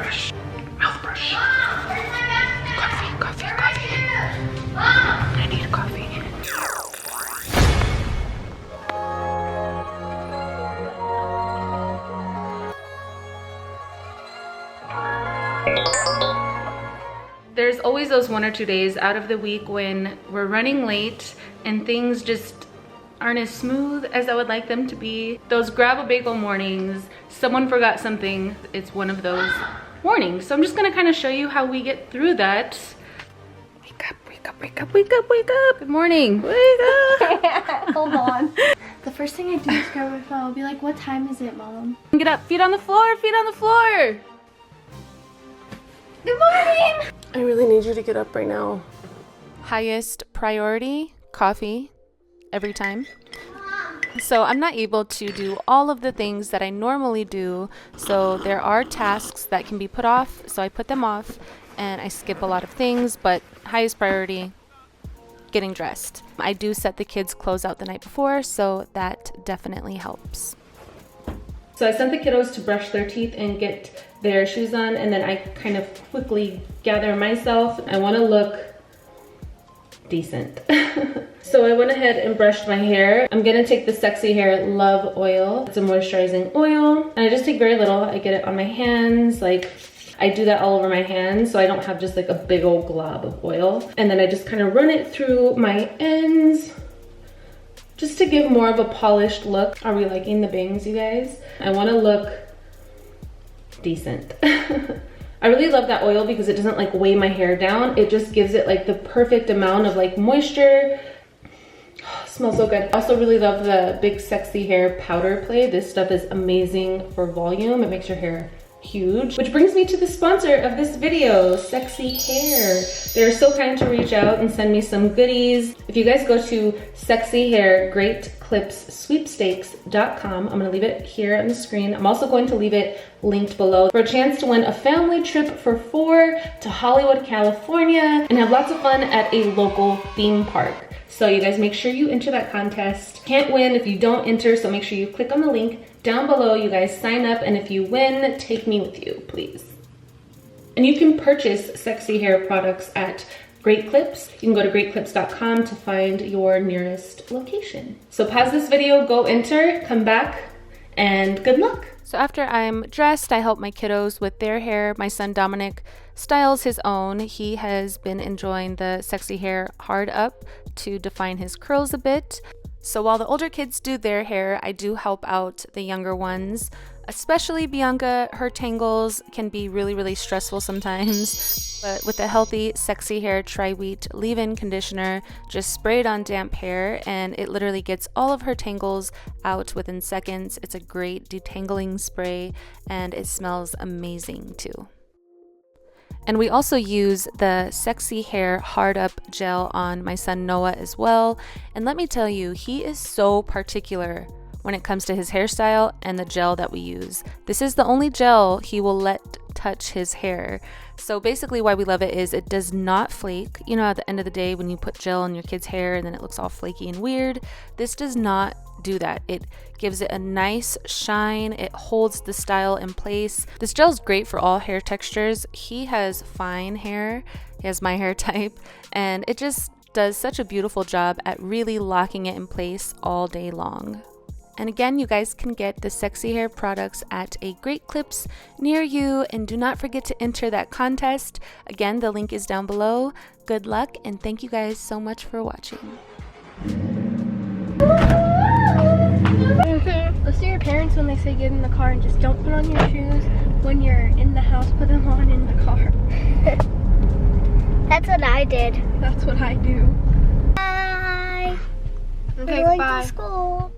brush. Mouth brush. Coffee, coffee, coffee. I need a coffee. There's always those 1 or 2 days out of the week when we're running late and things just aren't as smooth as I would like them to be. Those grab a bagel mornings, someone forgot something, it's one of those mornings. So I'm just gonna kind of show you how we get through that. Wake up, wake up, wake up, wake up, wake up. Good morning. Wake up. Hold on. The first thing I do is grab my phone. I'll be like, what time is it, Mom? Get up, feet on the floor, feet on the floor. Good morning. I really need you to get up right now. Highest priority, coffee, every time. So I'm not able to do all of the things that I normally do. So there are tasks that can be put off. So I put them off and I skip a lot of things, but highest priority, getting dressed. I do set the kids' clothes out the night before, so that definitely helps. So I sent the kiddos to brush their teeth and get their shoes on, and then I kind of quickly gather myself. I want to look decent. So I went ahead and brushed my hair. I'm gonna take the Sexy Hair Love Oil. It's a moisturizing oil, and I just take very little. I get it on my hands, like I do that all over my hands so I don't have just like a big old glob of oil. And then I just kind of run it through my ends just to give more of a polished look. Are we liking the bangs, you guys? I want to look decent. I really love that oil because it doesn't like weigh my hair down. It just gives it like the perfect amount of like moisture. Oh, smells so good. I also really love the Big Sexy Hair powder play. This stuff is amazing for volume. It makes your hair huge. Which brings me to the sponsor of this video, Sexy Hair. They're so kind to reach out and send me some goodies. If you guys go to sexyhairgreatclipssweepstakes.com, I'm gonna leave it here on the screen. I'm also going to leave it linked below for a chance to win a family trip for 4 to Hollywood, California, and have lots of fun at a local theme park. So you guys make sure you enter that contest. Can't win if you don't enter, so make sure you click on the link down below. You guys sign up, and if you win, take me with you, please. And you can purchase Sexy Hair products at Great Clips. You can go to greatclips.com to find your nearest location. So pause this video, go enter, come back, and good luck. So after I'm dressed, I help my kiddos with their hair. My son Dominic styles his own. He has been enjoying the Sexy Hair Hard Up to define his curls a bit. So while the older kids do their hair, I do help out the younger ones, especially Bianca. Her tangles can be really, really stressful sometimes. But with a healthy Sexy Hair Tri-Week leave-in conditioner, just spray it on damp hair and it literally gets all of her tangles out within seconds. It's a great detangling spray and it smells amazing too. And we also use the Sexy Hair Hard Up Gel on my son Noah as well. And let me tell you, he is so particular when it comes to his hairstyle and the gel that we use. This is the only gel he will let touch his hair. So basically why we love it is it does not flake. You know, at the end of the day when you put gel in your kid's hair and then it looks all flaky and weird, this does not do that. It gives it a nice shine. It holds the style in place. This gel is great for all hair textures. He has fine hair. He has my hair type, and it just does such a beautiful job at really locking it in place all day long. And again, you guys can get the Sexy Hair products at a Great Clips near you, and do not forget to enter that contest. Again, the link is down below. Good luck, and thank you guys so much for watching. Listen to your parents when they say get in the car, and just don't put on your shoes when you're in the house. Put them on in the car. That's what I did. That's what I do. Bye. Okay, We're going bye. to school.